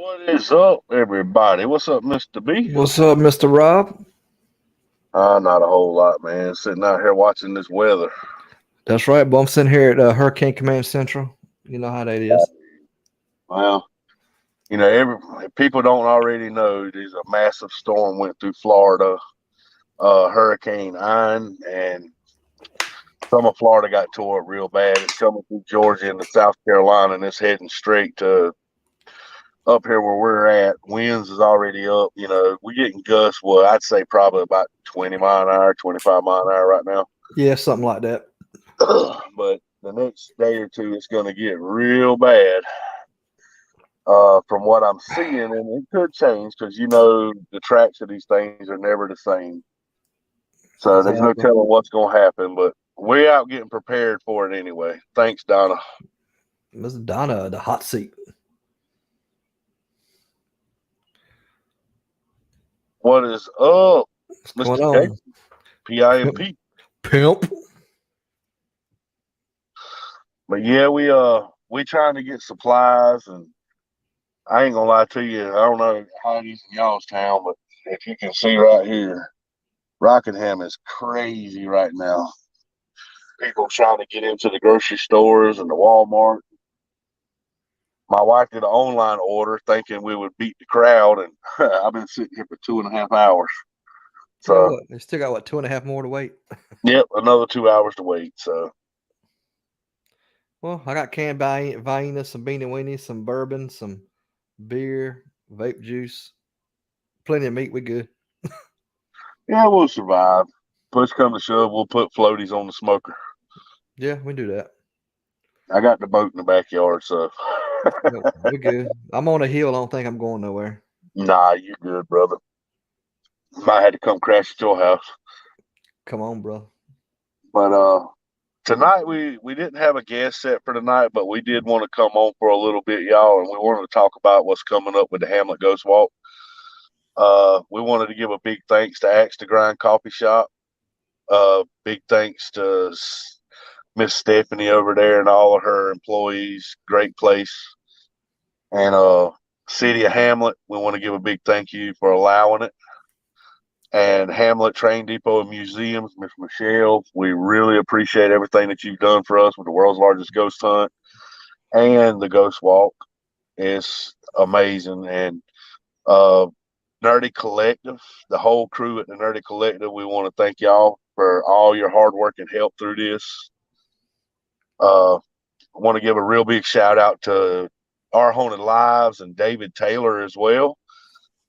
What is up, everybody? What's up, Mr. B? What's up, Mr. Rob? Not a whole lot, man. Sitting out here watching this weather. That's right, but I'm sitting here at Hurricane Command Central. You know how that is. Well, every people don't already know there's a massive storm went through Florida, Hurricane Ian, and some of Florida got tore up real bad. It's coming through Georgia into South Carolina, and it's heading straight to up here where we're at. Winds is already up. We're getting gusts. Well, I'd say probably about 20 mile an hour, 25 mile an hour right now. Yeah, something like that. But the next day or two, it's going to get real bad. From what I'm seeing, and it could change because the tracks of these things are never the same. So there's no telling what's going to happen. But we're out getting prepared for it anyway. Thanks, Donna. Miss Donna, the hot seat. What is up, What's Mr. going on? PIMP? Pimp. But yeah, we trying to get supplies, and I ain't gonna lie to you. I don't know how it is in y'all's town, but if you can see right here, Rockingham is crazy right now. People trying to get into the grocery stores and the Walmart. My wife did an online order thinking we would beat the crowd, and I've been sitting here for 2.5 hours. So yeah, they still got 2.5 more to wait. Yep, another 2 hours to wait. So Well, I got canned Vienna, some beanie weenies, some bourbon, some beer, vape juice, plenty of meat. We good. yeah, we'll survive. Push come to shove, we'll put floaties on the smoker. Yeah, we do that. I got the boat in the backyard, so We're good. I'm on a hill. I don't think I'm going nowhere. nah, you good, brother. Might have to come crash at your house. Come on, bro. But tonight we didn't have a guest set for tonight, but we did want to come on for a little bit, y'all, and we wanted to talk about what's coming up with the Hamlet Ghost Walk. We wanted to give a big thanks to Axe to Grind Coffee Shop. Big thanks to Miss Stephanie over there and all of her employees. Great place. And City of Hamlet, we want to give a big thank you for allowing it. And Hamlet Train Depot and Museums, Miss Michelle, we really appreciate everything that you've done for us with the world's largest ghost hunt and the Ghost Walk. It's amazing. And Nerdy Collective, the whole crew at the Nerdy Collective, we want to thank y'all for all your hard work and help through this. I want to give a real big shout out to Our Haunted Lives and David Taylor as well.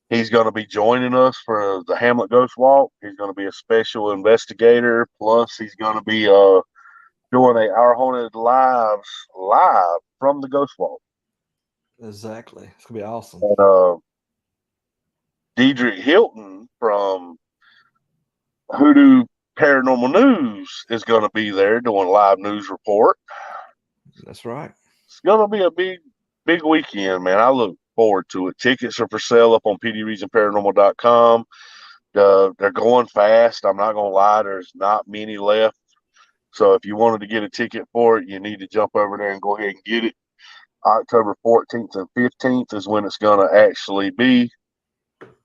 He's going to be joining us for the Hamlet Ghost Walk. He's going to be a special investigator. Plus, he's going to be doing Our Haunted Lives live from the Ghost Walk. Exactly. It's going to be awesome. And Deidre Hilton from Hoodoo Paranormal News is going to be there doing a live news report. That's right. It's going to be a big weekend, man. I look forward to it. Tickets are for sale up on PDReasonParanormal.com. They're going fast. I'm not going to lie. There's not many left. So if you wanted to get a ticket for it, you need to jump over there and go ahead and get it. October 14th and 15th is when it's going to actually be.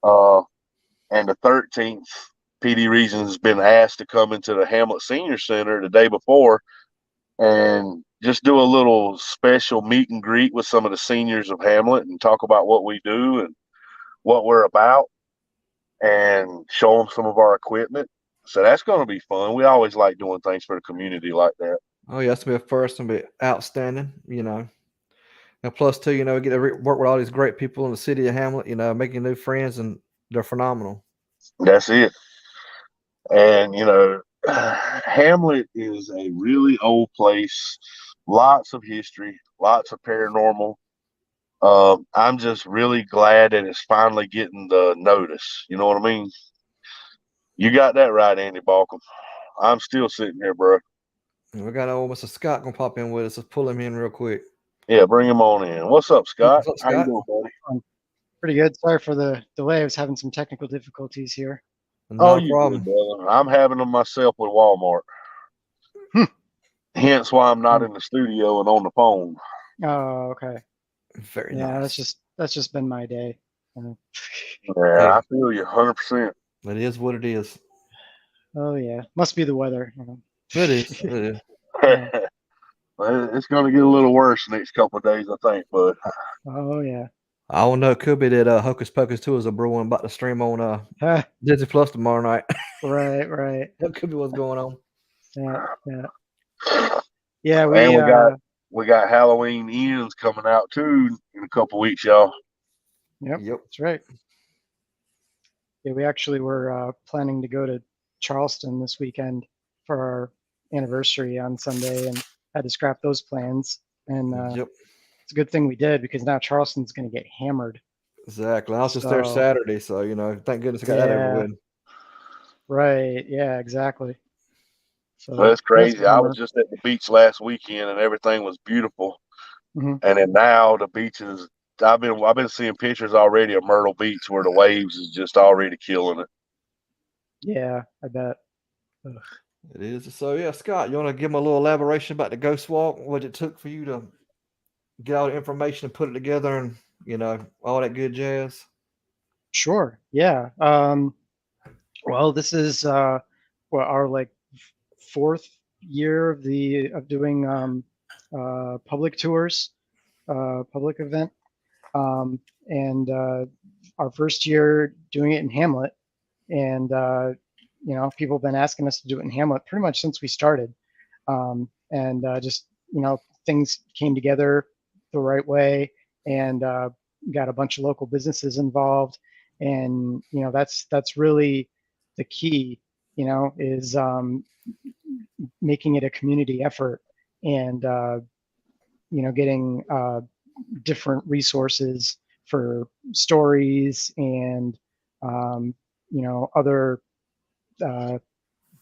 And the 13th, PD Reason has been asked to come into the Hamlet Senior Center the day before and just do a little special meet and greet with some of the seniors of Hamlet and talk about what we do and what we're about and show them some of our equipment. So that's going to be fun. We always like doing things for the community like that. Oh, yeah, it's going to be a first and be outstanding, And plus, too, we get to work with all these great people in the city of Hamlet, making new friends, and they're phenomenal. That's it. And, Hamlet is a really old place, lots of history, lots of paranormal. I'm just really glad that it's finally getting the notice. You know what I mean? You got that right, Andy Balcom. I'm still sitting here, bro. And we got old Mr. Scott going to pop in with us. Let's pull him in real quick. Yeah, bring him on in. What's up, Scott? What's up, How you Scott? doing, buddy? Pretty good. Sorry for the delay. I was having some technical difficulties here. Not a you problem. good, brother. I'm having them myself with Walmart. Hence why I'm not in the studio and on the phone. Oh, okay. Very Yeah, nice. that's just that's just been my day. Yeah, I feel you 100%. It is what it is. Oh yeah, must be the weather. It is. It is. Yeah. Well, it's going to get a little worse the next couple of days, I think. But Oh yeah. I don't know. It could be that Hocus Pocus 2 is a brewing about to stream on Ah, Disney Plus tomorrow night. right. That could be what's going on. Yeah. Yeah, and we got Halloween Ends coming out too in a couple of weeks, y'all. Yep, Yep. that's right. Yeah, we actually were planning to go to Charleston this weekend for our anniversary on Sunday, and had to scrap those plans. And Yep. it's a good thing we did, because now Charleston's going to get hammered. Exactly. I was just there So Saturday, so thank goodness I got that over yeah, with. right. Yeah, exactly. So Well, it's that's a crazy. I was bummer. just at the beach last weekend and everything was beautiful. Mhm. And then now the beaches, I've been seeing pictures already of Myrtle Beach where the waves is just already killing it. Yeah, I bet. Ugh. It is. So yeah, Scott, you want to give them a little elaboration about the Ghost Walk? What it took for you to get all the information and put it together, and all that good jazz. Sure. Yeah. Well, this is our like fourth year of doing public tours, public event, and our first year doing it in Hamlet. And people have been asking us to do it in Hamlet pretty much since we started. And just things came together the right way, and got a bunch of local businesses involved. And that's really the key, is making it a community effort, and getting different resources for stories, and other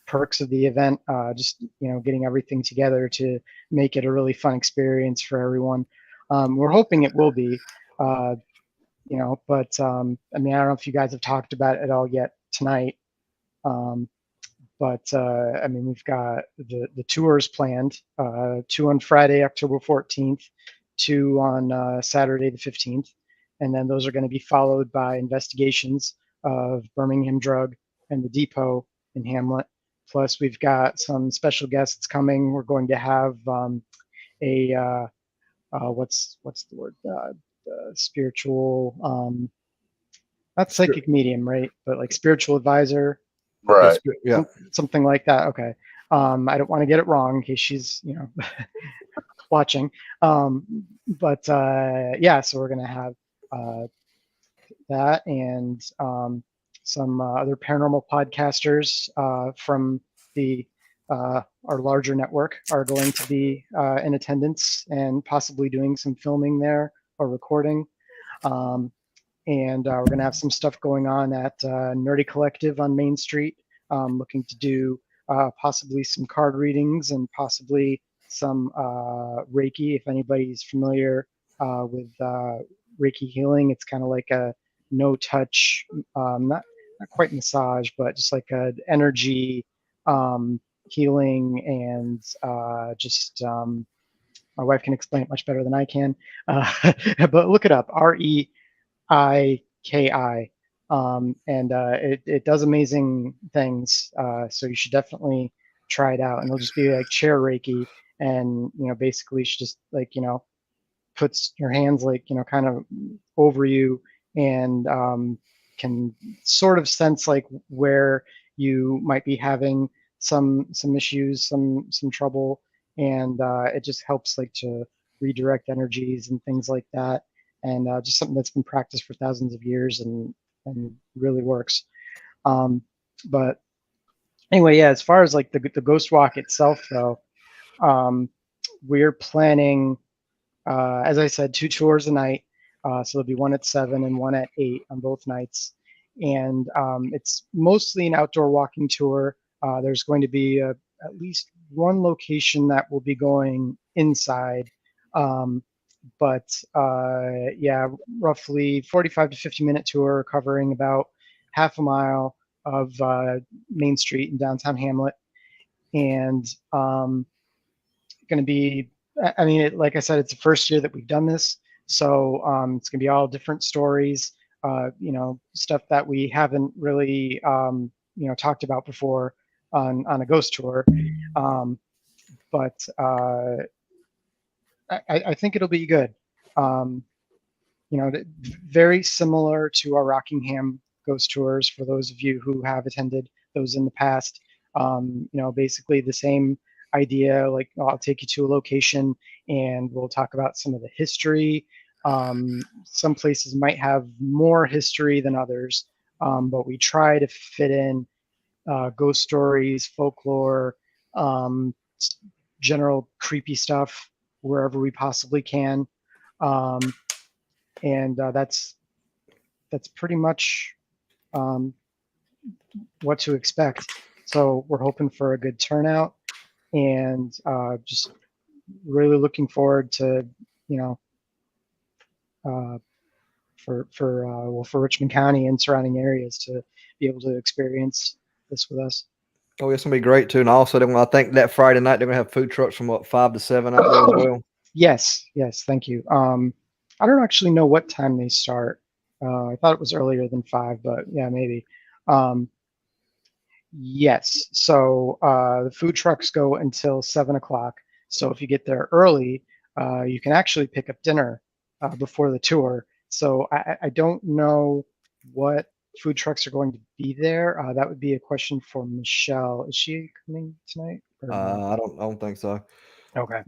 perks of the event. Just getting everything together to make it a really fun experience for everyone. We're hoping it will be, but I mean, I don't know if you guys have talked about it at all yet tonight. Um, but I mean, we've got the tours planned, 2 on Friday, October 14th, 2 on Saturday the 15th, and then those are going to be followed by investigations of Birmingham Drug and the Depot in Hamlet. Plus, we've got some special guests coming. We're going to have a what's the word? Spiritual, not psychic medium, right? But like spiritual advisor, Right. Yeah. something like that. Okay. I don't want to get it wrong in case she's watching. But yeah, so we're gonna have that, and some other paranormal podcasters from the our larger network are going to be in attendance, and possibly doing some filming there or recording. And we're going to have some stuff going on at Nerdy Collective on Main Street, looking to do possibly some card readings, and possibly some Reiki. If anybody's familiar with Reiki healing, it's kind of like a no-touch, not quite massage, but just like a energy healing, and just my wife can explain it much better than I can. But look it up, REIKI, and it does amazing things. So you should definitely try it out. And it'll just be like chair Reiki, and basically she just puts her hands kind of over you, and can sort of sense like where you might be having some issues, some trouble, and it just helps like to redirect energies and things like that. And just something that's been practiced for thousands of years, and really works. But anyway, yeah, as far as like the ghost walk itself, though, we're planning, as I said, 2 tours a night. So there'll be one at 7 and one at 8 on both nights. And it's mostly an outdoor walking tour. There's going to be at least one location that will be going inside. But yeah, roughly 45 to 50-minute tour covering about half a mile of Main Street in downtown Hamlet. And going to be, I mean, like I said, it's the first year that we've done this. So it's going to be all different stories, stuff that we haven't really, talked about before on a ghost tour. But I think it'll be good. Um, very similar to our Rockingham ghost tours for those of you who have attended those in the past. Basically the same idea, like I'll take you to a location and we'll talk about some of the history. Some places might have more history than others, but we try to fit in ghost stories, folklore, um, general creepy stuff wherever we possibly can. Um, and that's pretty much what to expect. So we're hoping for a good turnout, and just really looking forward to uh, for Richmond County and surrounding areas to be able to experience this with us. Oh, it's gonna be great too. And also, I think that Friday night they're gonna have food trucks from 5 to 7 out there as well. Yes, thank you. I don't actually know what time they start. I thought it was earlier than 5, but yeah, maybe. Yes. So the food trucks go until 7 o'clock. So if you get there early, you can actually pick up dinner before the tour. So I don't know what food trucks are going to be there. That would be a question for Michelle. Is she coming tonight? Or no? I don't think so. Okay.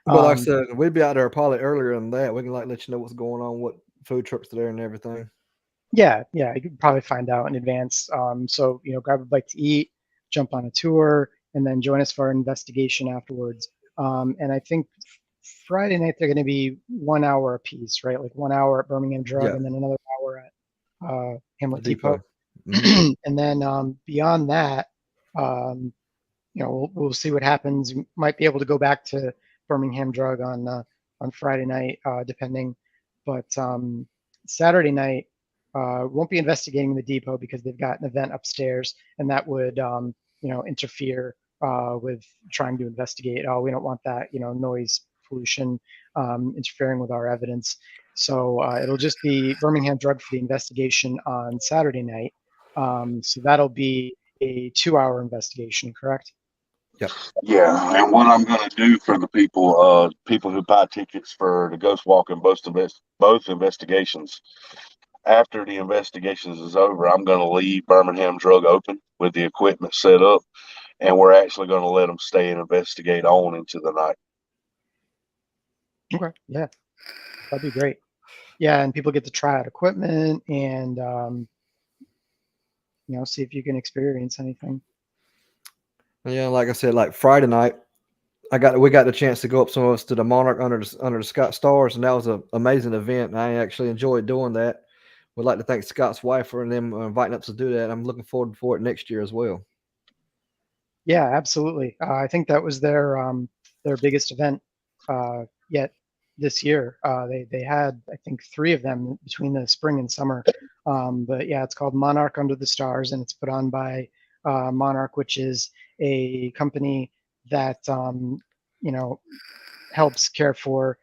But like I said, we'd be out there probably earlier than that. We can let you know what's going on, what food trucks are there, and everything. Yeah, you could probably find out in advance. So grab a bite to eat, jump on a tour, and then join us for our investigation afterwards. And I think Friday night they're going to be 1 hour apiece, right? Like 1 hour at Birmingham Drug, Yeah. and then another hour at Hamlet The Depot. depot. And then beyond that, we'll see what happens. We might be able to go back to Birmingham Drug on Friday night, depending. But Saturday night, won't be investigating the depot because they've got an event upstairs, and that would interfere with trying to investigate. Oh, we don't want that, noise pollution interfering with our evidence. So it'll just be Birmingham Drug for the investigation on Saturday night. So that'll be a 2-hour investigation, correct? Yep. Yeah, and what I'm going to do for the people who buy tickets for the Ghost Walk and both investigations, after the investigations is over, I'm going to leave Birmingham Drug open with the equipment set up, and we're actually going to let them stay and investigate on into the night. Okay, yeah, that'd be great. Yeah, and people get to try out equipment and see if you can experience anything. Yeah, like I said, like Friday night, we got the chance to go up some of us to the Monarch under the Scott Stars, and that was an amazing event. And I actually enjoyed doing that. We'd like to thank Scott's wife for them inviting us to do that. I'm looking forward for it next year as well. Yeah, absolutely. I think that was their biggest event yet this year. They had, I think, 3 of them between the spring and summer. But yeah, it's called Monarch Under the Stars, and it's put on by Monarch, which is a company that helps care for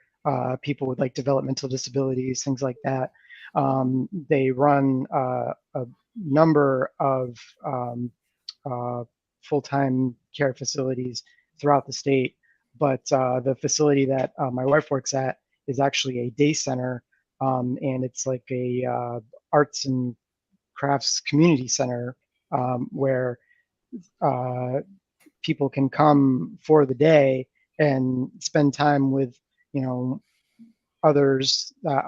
people with like developmental disabilities, things like that. They run a number of full-time care facilities throughout the state, but the facility that my wife works at is actually a day center, and it's like a arts and crafts community center where people can come for the day and spend time with others that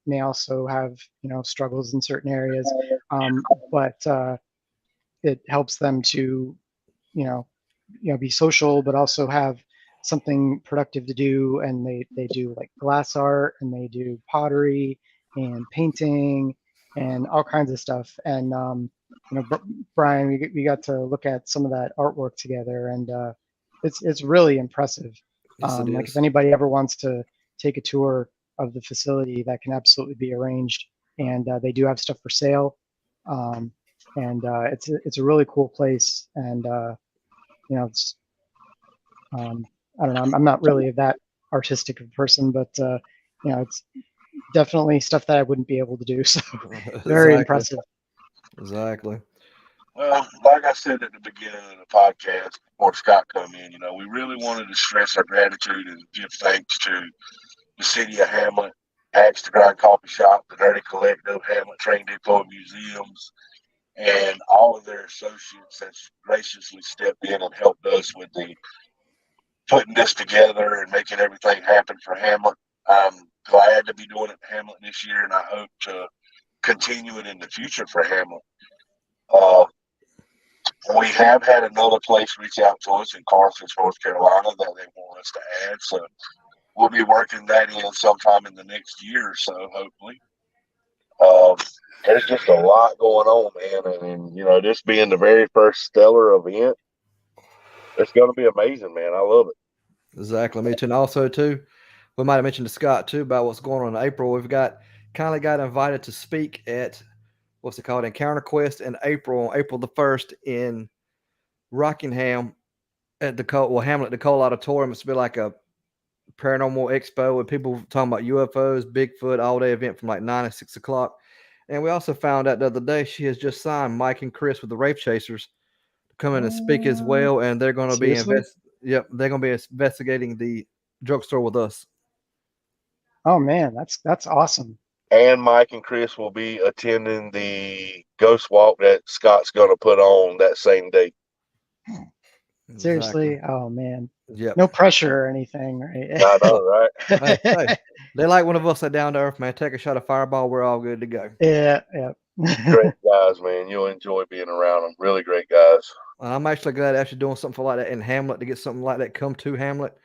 may also have struggles in certain areas, but it helps them to be social, but also have something productive to do. And they do like glass art, and they do pottery and painting and all kinds of stuff. And Brian, we got to look at some of that artwork together, and it's really impressive. Yes, it Like is. if anybody ever wants to take a tour of the facility, that can absolutely be arranged. And they do have stuff for sale. And it's a really cool place. And it's I don't know. I'm not really that artistic of a person, but it's definitely stuff that I wouldn't be able to do. So very Exactly. impressive. Exactly. Well, like I said at the beginning of the podcast, before Scott come in, we really wanted to stress our gratitude and give thanks to the city of Hamlet, Axe to Grind Coffee Shop, the Nerdy Collective, Hamlet Train Depot Museums, and all of their associates that graciously stepped in and helped us with the putting this together and making everything happen for Hamlet. I'm glad to be doing it in Hamlet this year, and I hope to continue it in the future for Hamlet. We have had another place reach out to us in Carthage, North Carolina, that they want us to add. So we'll be working that in sometime in the next year or so, hopefully. There's just a lot going on, man. And this being the very first stellar event, it's going to be amazing, man. I love it. Exactly. Me too. And also too, we might have mentioned to Scott too about what's going on in April. We've got invited to speak at what's it called, Encounter Quest in April, on April the 1st in Rockingham at Hamlet, the Cole Auditorium. It's to be like a paranormal expo with people talking about UFOs, Bigfoot, all day event from like 9 to 6 o'clock. And we also found out the other day she has just signed Mike and Chris with the Rape Chasers to come in and speak as well. And they're going to be they're going to be investigating the drugstore with us. Oh man, that's awesome. And Mike and Chris will be attending the ghost walk that Scott's going to put on that same day. Seriously? Exactly. Oh man. Yep. No pressure or anything, right? I know, right? Hey, they like one of us that down to earth, man. Take a shot of Fireball, we're all good to go. Yeah. Great guys, man. You'll enjoy being around them. Really great guys. I'm actually glad actually doing something like that in Hamlet, to get something like that come to Hamlet.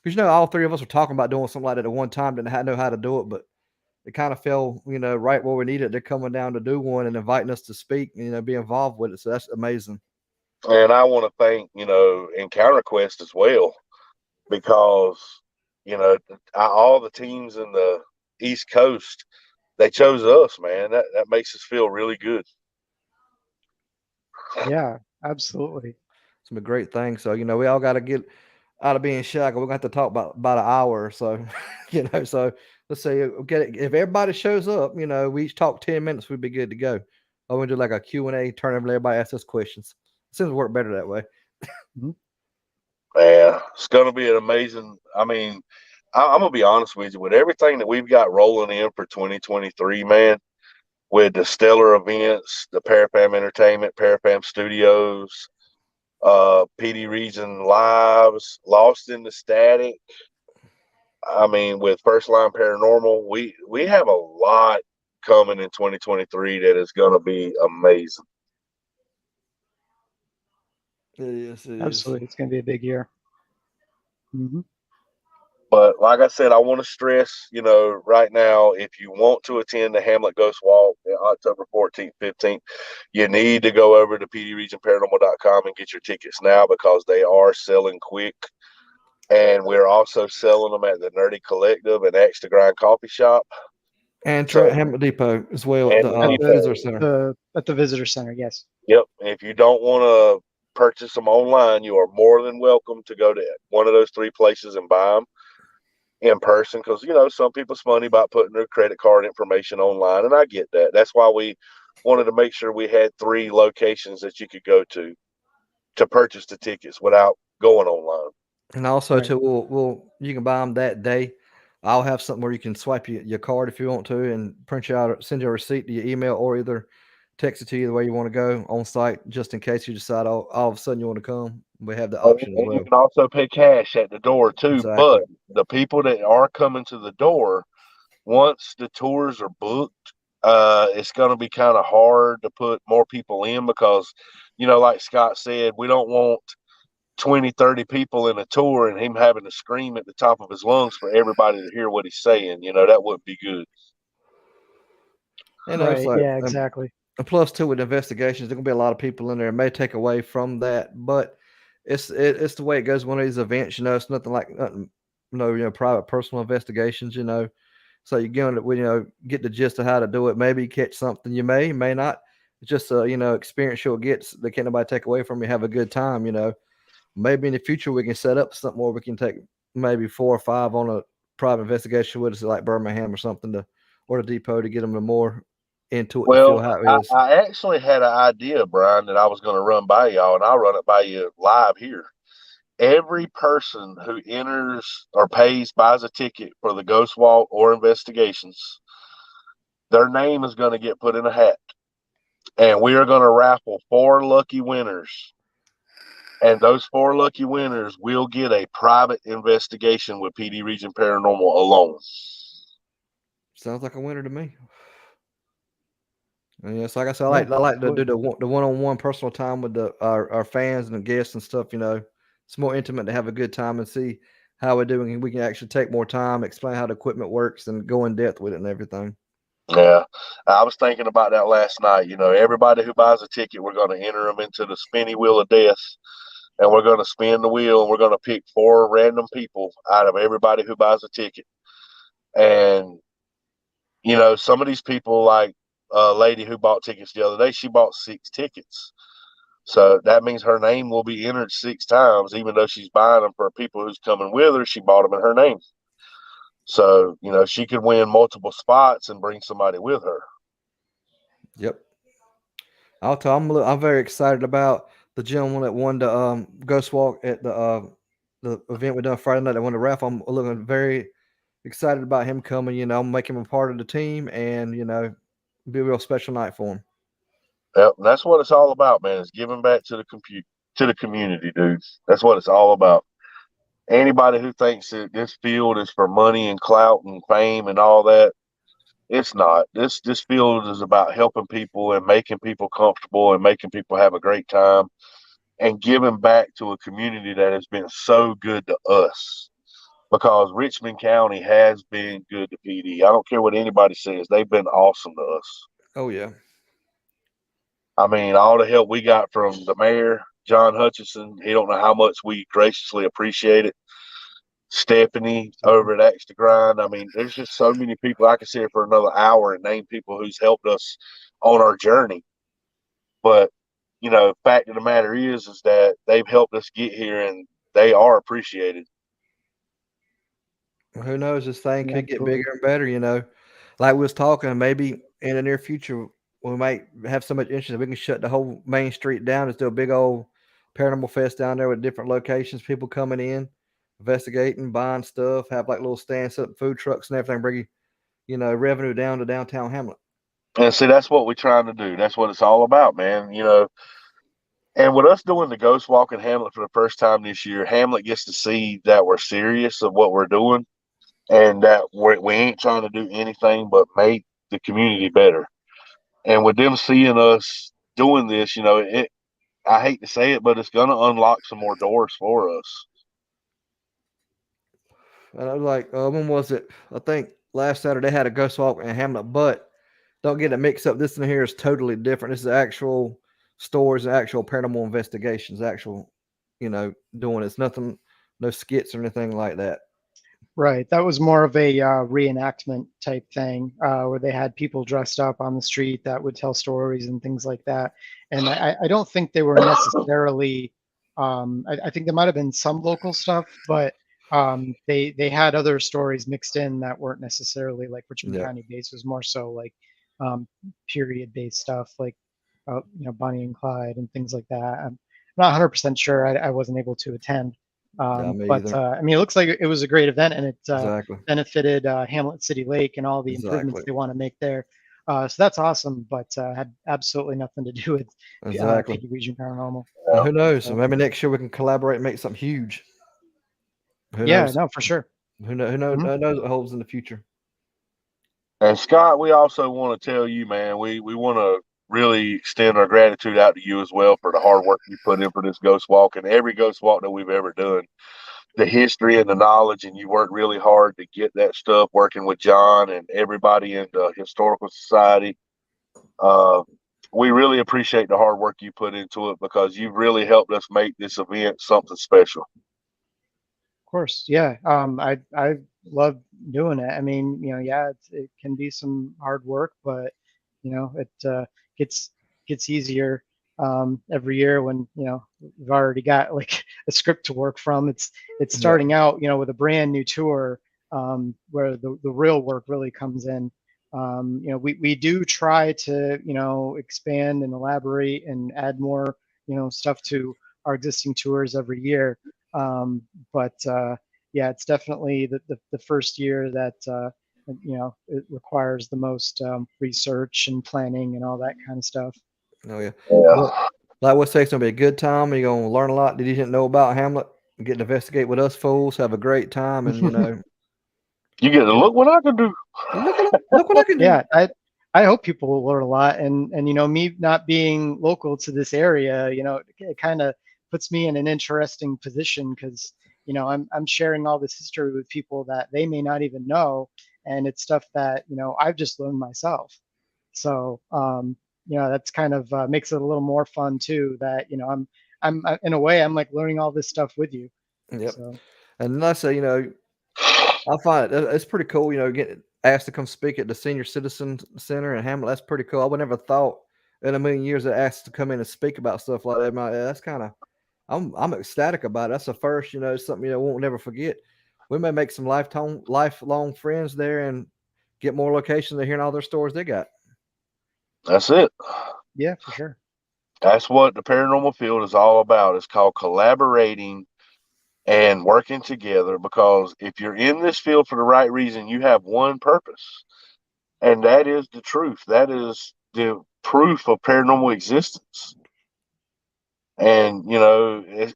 Because all three of us were talking about doing something like that at one time, didn't know how to do it, but it kind of fell, right where we needed. They're coming down to do one and inviting us to speak, be involved with it. So that's amazing. And I want to thank, Encounter Quest as well, because, all the teams in the East Coast, they chose us, man. That makes us feel really good. Yeah, absolutely. It's a great thing. So, we all got to get out of being shy. We're going to have to talk about an hour or so, so let's say, if everybody shows up, we each talk 10 minutes, we'd be good to go. I want to do like a Q&A, turn over, everybody ask us questions. It seems to work better that way. Yeah, it's going to be an amazing. I'm going to be honest with you, with everything that we've got rolling in for 2023, man, with the stellar events, the Parafam Entertainment, Parafam Studios, PD Region Lives, Lost in the Static. With First Line Paranormal, we have a lot coming in 2023 that is going to be amazing. Yes, it Absolutely. It's going to be a big year. Mm-hmm. But like I said, I want to stress, right now, if you want to attend the Hamlet Ghost Walk October 14th, 15th, you need to go over to pdregionparanormal.com and get your tickets now, because they are selling quick. And we're also selling them at the Nerdy Collective and Axe to Grind Coffee Shop. And Hamlet Depot as well, at the Visitor Center. At the Visitor Center, yes. Yep. If you don't want to purchase them online, you are more than welcome to go to one of those three places and buy them in person, because some people's money about putting their credit card information online, and I get that. That's why we wanted to make sure we had three locations that you could go to purchase the tickets without going online. And also, too, you can buy them that day. I'll have something where you can swipe your card if you want to, and print you out, send you a receipt to your email, or either text it to you the way you want to go on site, just in case you decide all of a sudden you want to come. We have the option as well. You can also pay cash at the door too. Exactly. But the people that are coming to the door, once the tours are booked, it's going to be kind of hard to put more people in, because, like Scott said, we don't want 20, 30 people in a tour and him having to scream at the top of his lungs for everybody to hear what he's saying. That wouldn't be good. Right. Yeah, exactly. And plus, too, with investigations, there's gonna be a lot of people in there. It may take away from that, but it's the way it goes. One of these events, it's nothing like private personal investigations. So you're going to get the gist of how to do it. Maybe catch something, you may not. It's just experience you'll get that can't nobody take away from you. Have a good time. Maybe in the future we can set up something where we can take maybe 4 or 5 on private investigation with us at like Birmingham or something or the depot to get them more into it to feel Well, how it is. I actually had an idea, Brian, that I was going to run by y'all, and I'll run it by you live here. Every person who enters or buys a ticket for the Ghost Walk or investigations, their name is going to get put in a hat. And we are going to raffle 4 lucky winners. And those 4 lucky winners will get a private investigation with PD Region Paranormal alone. Sounds like a winner to me. And yes, like I said, I like to do the one-on-one personal time with our fans and the guests and stuff. It's more intimate to have a good time and see how we're doing. We can actually take more time, explain how the equipment works, and go in depth with it and everything. Yeah, I was thinking about that last night. Everybody who buys a ticket, we're going to enter them into the spinny wheel of death, and we're going to spin the wheel, and we're going to pick 4 random people out of everybody who buys a ticket. And some of these people, like a lady who bought tickets the other day, she bought 6 tickets. So that means her name will be entered 6 times, even though she's buying them for people who's coming with her. She bought them in her name. So, she could win multiple spots and bring somebody with her. Yep. I'm very excited about the gentleman that won the Ghost Walk at the event we done Friday night that won the raffle. I'm looking very excited about him coming, make him a part of the team and, be a real special night for him. Yep, and that's what it's all about, man. Is giving back to the community, dudes. That's what it's all about. Anybody who thinks that this field is for money and clout and fame and all that, it's not. This field is about helping people and making people comfortable and making people have a great time and giving back to a community that has been so good to us. Because Richmond County has been good to PD. I don't care what anybody says; they've been awesome to us. Oh yeah. I mean, all the help we got from the mayor, John Hutchison, he don't know how much we graciously appreciate it. Stephanie over at Extra Grind. I mean, there's just so many people. I could sit here for another hour and name people who's helped us on our journey. But, fact of the matter is that they've helped us get here and they are appreciated. Well, who knows? This thing could get bigger and better, Like we was talking, maybe in the near future, we might have so much interest that we can shut the whole main street down and do a big old paranormal fest down there with different locations, people coming in, investigating, buying stuff, have like little stands up, food trucks and everything, bring revenue down to downtown Hamlet. And see, that's what we're trying to do. That's what it's all about, man. And with us doing the Ghost Walk in Hamlet for the first time this year, Hamlet gets to see that we're serious of what we're doing and that we ain't trying to do anything but make the community better. And with them seeing us doing this, I hate to say it, but it's going to unlock some more doors for us. And I was like, when was it? I think last Saturday they had a Ghost Walk in Hamlet, but don't get it mixed up. This in here is totally different. This is actual stories and actual paranormal investigations, actual, doing it's nothing, no skits or anything like that. Right. That was more of a reenactment type thing where they had people dressed up on the street that would tell stories and things like that. And I don't think they were necessarily, I think there might have been some local stuff, but they had other stories mixed in that weren't necessarily like Richmond County based. It was more so like period based stuff like, Bonnie and Clyde and things like that. I'm not 100% sure. I wasn't able to attend. But I mean, it looks like it was a great event, and it benefited Hamlet City Lake and all the improvements they want to make there. So that's awesome, but had absolutely nothing to do with PD Region Paranormal. Who knows? So maybe next year we can collaborate and make something huge. Who knows? No, for sure. Who knows? Who knows what holds in the future? And Scott, we also want to tell you, man, we want to really extend our gratitude out to you as well for the hard work you put in for this Ghost Walk and every Ghost Walk that we've ever done. The history and the knowledge, and you worked really hard to get that stuff, working with John and everybody in the Historical Society. We really appreciate the hard work you put into it because you've really helped us make this event something special. Of course, yeah. I love doing it. I mean, it can be some hard work, but it gets easier every year when we've already got like a script to work from. It's starting out with a brand new tour where the real work really comes in. We do try to, expand and elaborate and add more, stuff to our existing tours every year. But yeah, it's definitely the first year that, it requires the most research and planning and all that kind of stuff. Oh yeah. Yeah. Well, like we'll say it's gonna be a good time. You're gonna learn a lot that you didn't know about Hamlet. Get to investigate with us fools, have a great time, and You get to look what I can do. look what I can do. Yeah, I hope people will learn a lot, and me not being local to this area, it kind of puts me in an interesting position because I'm sharing all this history with people that they may not even know, and it's stuff that I've just learned myself. So that's kind of makes it a little more fun too. That I'm in a way I'm like learning all this stuff with you. Yep. So And I say, I find it's pretty cool. Getting asked to come speak at the Senior Citizen Center in Hamlet. That's pretty cool. I would never thought in a million years that asked to come in and speak about stuff like that. That's kind of I'm ecstatic about it. That's the first. Something won't never forget. We may make some lifelong friends there and get more locations of hearing all their stories they got. That's it. yeah, for sure. That's what the paranormal field is all about. It's called collaborating and working together, because if you're in this field for the right reason, you have one purpose, and that is the truth. That is the proof of paranormal existence. And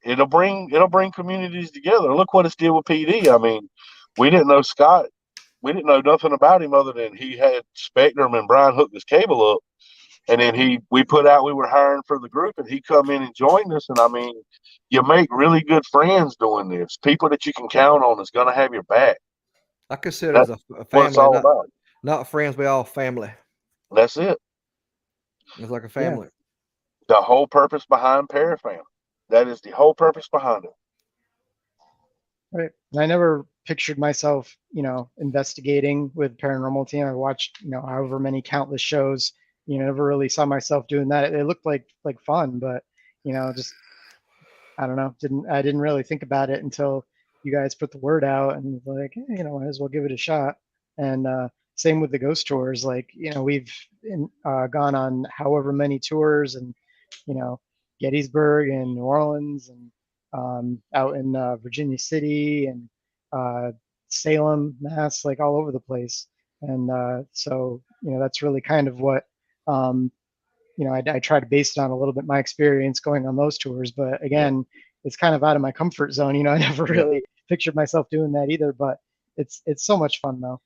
it'll bring communities together. Look what it's did with PD. I mean, we didn't know Scott. We didn't know nothing about him other than he had Spectrum and Brian hooked his cable up. And then we put out we were hiring for the group, and he come in and joined us. And I mean, you make really good friends doing this. People that you can count on is going to have your back. I consider it That's as a what it's family, all about. not friends. We all family. That's it. It's like a Yeah. family. The whole purpose behind Parafam. That is the whole purpose behind it. Right. I never pictured myself, investigating with paranormal team. I watched, however many countless shows. Never really saw myself doing that. It looked like fun, but just I don't know. I didn't really think about it until you guys put the word out and like, hey, might as well give it a shot. And same with the ghost tours. Like, we've gone on however many tours, and Gettysburg and New Orleans, and out in Virginia City and Salem, Mass, like all over the place. And so that's really kind of what I try to base it on a little bit my experience going on those tours. But again, it's kind of out of my comfort zone. I never really pictured myself doing that either. But it's so much fun though.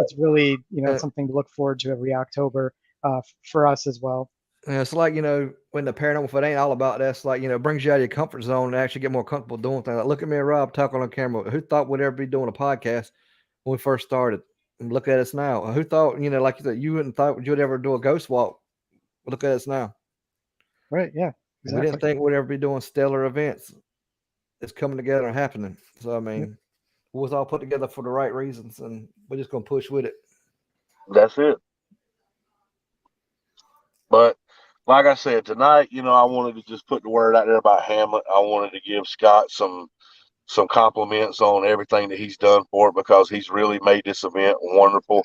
It's really something to look forward to every October for us as well. Yeah, it's like, when the paranormal, if it ain't all about that, it's like, brings you out of your comfort zone and actually get more comfortable doing things. Like, look at me and Rob talking on camera. Who thought we'd ever be doing a podcast when we first started? And look at us now. Who thought, like you said, you wouldn't thought you'd ever do a ghost walk? Well, look at us now. Right. Yeah. Exactly. We didn't think we'd ever be doing stellar events. It's coming together and happening. So, I mean, it was all put together for the right reasons, and we're just going to push with it. That's it. But like I said, tonight, I wanted to just put the word out there about Hamlet. I wanted to give Scott some compliments on everything that he's done for it, because he's really made this event wonderful.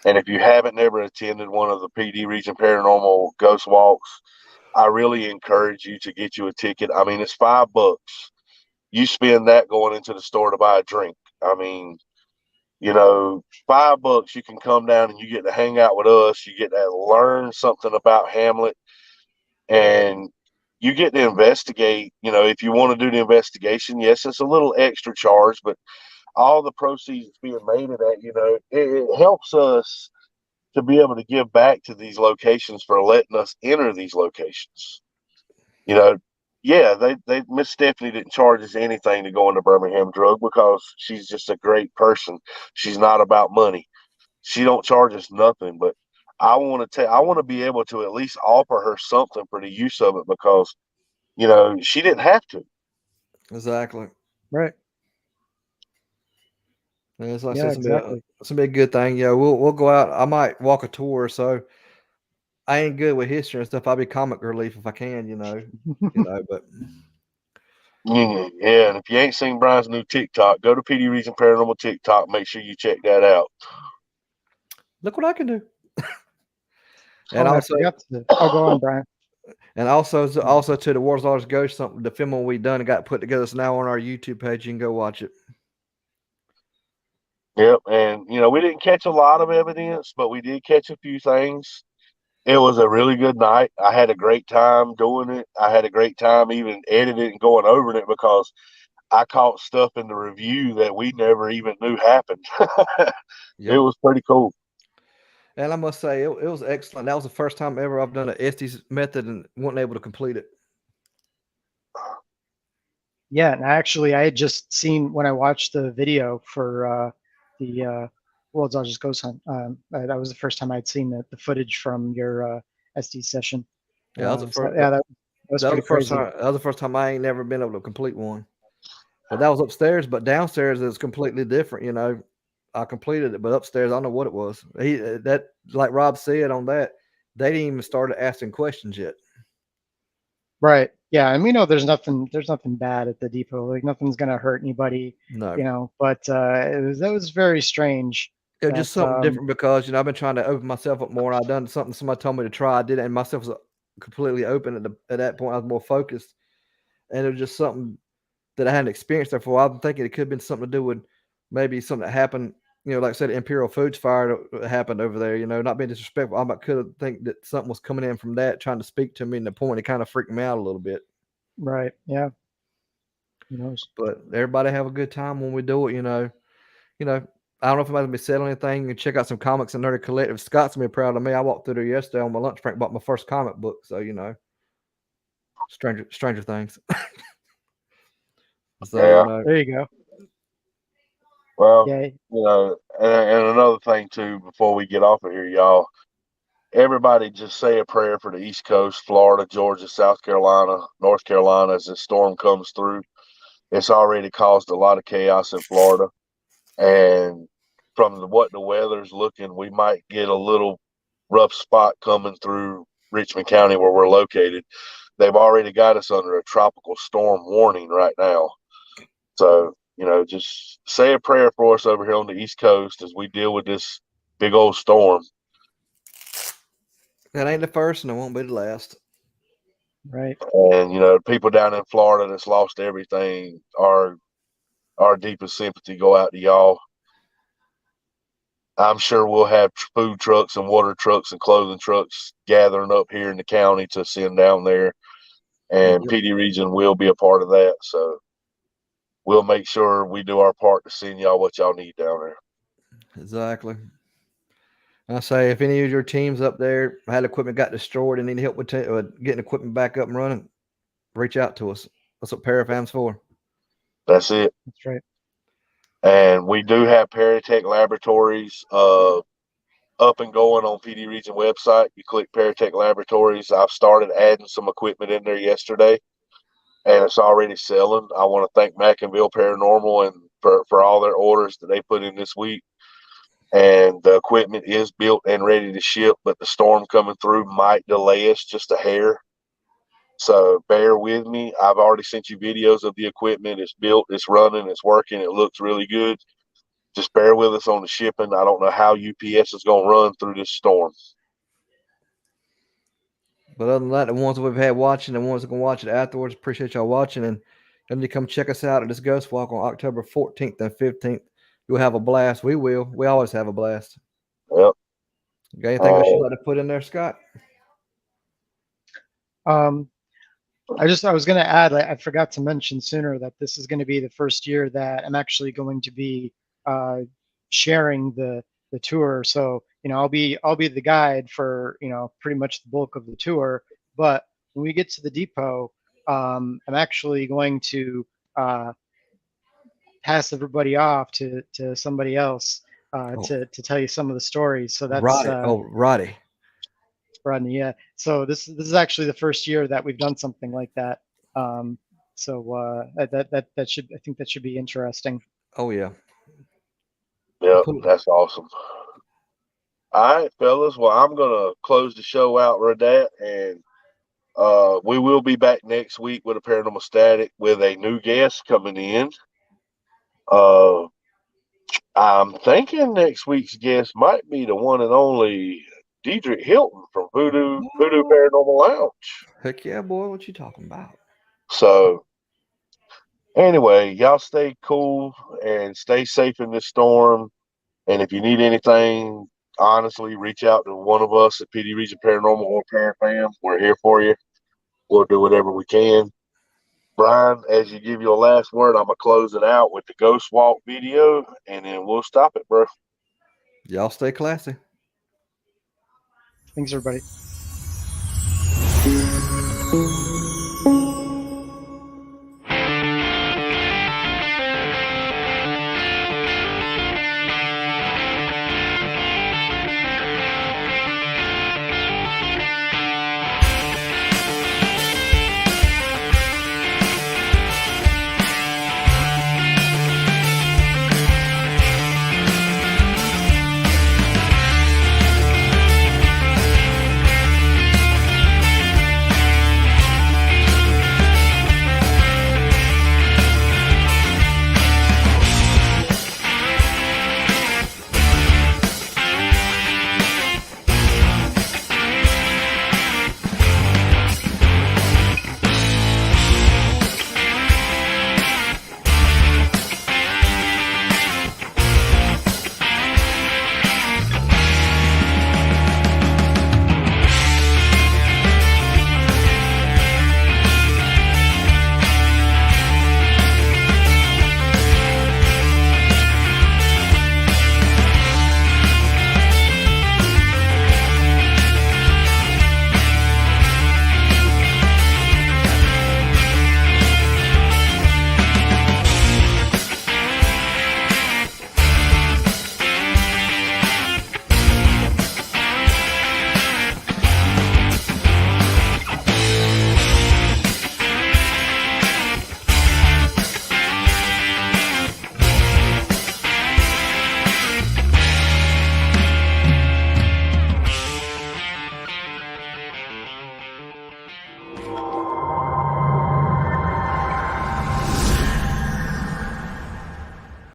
And if you haven't never attended one of the PD Region Paranormal Ghost Walks, I really encourage you to get you a ticket. I mean, it's $5. You spend that going into the store to buy a drink. I mean, $5, you can come down and you get to hang out with us. You get to learn something about Hamlet, and you get to investigate. If you want to do the investigation, yes, it's a little extra charge, but all the proceeds being made of that, it helps us to be able to give back to these locations for letting us enter these locations. Yeah, they Miss Stephanie didn't charge us anything to go into Birmingham Drug, because she's just a great person. She's not about money. She don't charge us nothing, but I want to be able to at least offer her something for the use of it, because she didn't have to. Exactly. Right. And it's like, Yeah, it's exactly. gonna be a good thing. Yeah, we'll go out. I might walk a tour, so I ain't good with history and stuff. I'll be comic relief if I can, but Yeah, and if you ain't seen Brian's new TikTok, go to PD Region Paranormal TikTok. Make sure you check that out. Look what I can do. And Oh, I also, forgot to. Oh, go on, Brian. and also to the World's Largest Ghost, something the film we done and got put together. It's now on our YouTube page. You can go watch it. Yep, and we didn't catch a lot of evidence, but we did catch a few things. It was a really good night. I had a great time doing it. I had a great time even editing and going over it because I caught stuff in the review that we never even knew happened. It Yep. was pretty cool. And I must say, it was excellent. That was the first time ever I've done an Estes method and wasn't able to complete it. Yeah, and I had just seen when I watched the video for the World's Largest Ghost Hunt. That was the first time I'd seen the footage from your SD session. Yeah, that was the So first. yeah, that was That was pretty the first crazy. time. That was the first time I ain't never been able to complete one. But that was upstairs. But downstairs is completely different. I completed it, but upstairs I don't know what it was. That like Rob said on that, they didn't even started asking questions yet. Right. Yeah, and we know there's nothing bad at the depot. Like nothing's gonna hurt anybody. No, But that was very strange. it was That just something different because I've been trying to open myself up more. And I done something somebody told me to try. I did it, and myself was completely open at that point. I was more focused, and it was just something that I hadn't experienced before. I'm thinking it could have been something to do with maybe something that happened. Like I said, Imperial Foods fire that happened over there. Not being disrespectful, I could have think that something was coming in from that, trying to speak to me. And the point, it kind of freaked me out a little bit. right. Yeah. Who knows? But everybody have a good time when we do it. I don't know if anybody's gonna be selling anything. You can check out some comics and Nerdy Collective. Scott's gonna be proud of me. I walked through there yesterday on my lunch break, bought my first comic book. So Stranger Things. So Yeah. There you go. Well, Yeah. and another thing too, before we get off of here, y'all, everybody just say a prayer for the East Coast, Florida, Georgia, South Carolina, North Carolina as this storm comes through. It's already caused a lot of chaos in Florida. And from what the weather's looking, we might get a little rough spot coming through Richmond County where we're located. They've already got us under a tropical storm warning right now. So, just say a prayer for us over here on the East Coast as we deal with this big old storm. that ain't the first, and it won't be the last. Right. And, people down in Florida that's lost everything, our deepest sympathy go out to y'all. I'm sure we'll have food trucks and water trucks and clothing trucks gathering up here in the county to send down there. And Yep. PD Region will be a part of that. So we'll make sure we do our part to send y'all what y'all need down there. Exactly. I say, if any of your teams up there had equipment got destroyed and need help with getting equipment back up and running, reach out to us. That's what Parafam's for. That's it. That's right. And we do have Paratech Laboratories up and going on PD Region website. You click Paratech Laboratories. I've started adding some equipment in there yesterday, and it's already selling. I want to thank Mackinville Paranormal and for all their orders that they put in this week. And the equipment is built and ready to ship, but the storm coming through might delay us just a hair. So bear with me. I've already sent you videos of the equipment. It's built, it's running, it's working, it looks really good. Just bear with us on the shipping. I don't know how UPS is going to run through this storm. But other than that, the ones that we've had watching, the ones that can watch it afterwards, appreciate y'all watching. And you come check us out at this Ghost Walk on October 14th and 15th. You'll have a blast. We will. We always have a blast. Yep. Got anything else you'd like to put in there, Scott? I was going to add, I forgot to mention sooner that this is going to be the first year that I'm actually going to be sharing the tour. So, I'll be the guide for, pretty much the bulk of the tour. But when we get to the depot, I'm actually going to pass everybody off to somebody else to tell you some of the stories. So that's Roddy. Rodney, yeah. So this is actually the first year that we've done something like that. So that should, I think that should be interesting. Oh yeah. Yep, that's awesome. All right, fellas. Well, I'm gonna close the show out with that, and We will be back next week with a Paranormal Static with a new guest coming in. I'm thinking next week's guest might be the one and only Diedrich Hilton from Voodoo Paranormal Lounge. Heck yeah, boy. What you talking about? So anyway, y'all stay cool and stay safe in this storm. And if you need anything, honestly, reach out to one of us at PD Region Paranormal or ParaFam. We're here for you. We'll do whatever we can. Brian, as you give your last word, I'm going to close it out with the Ghost Walk video, and then we'll stop it, bro. Y'all stay classy. Thanks, everybody.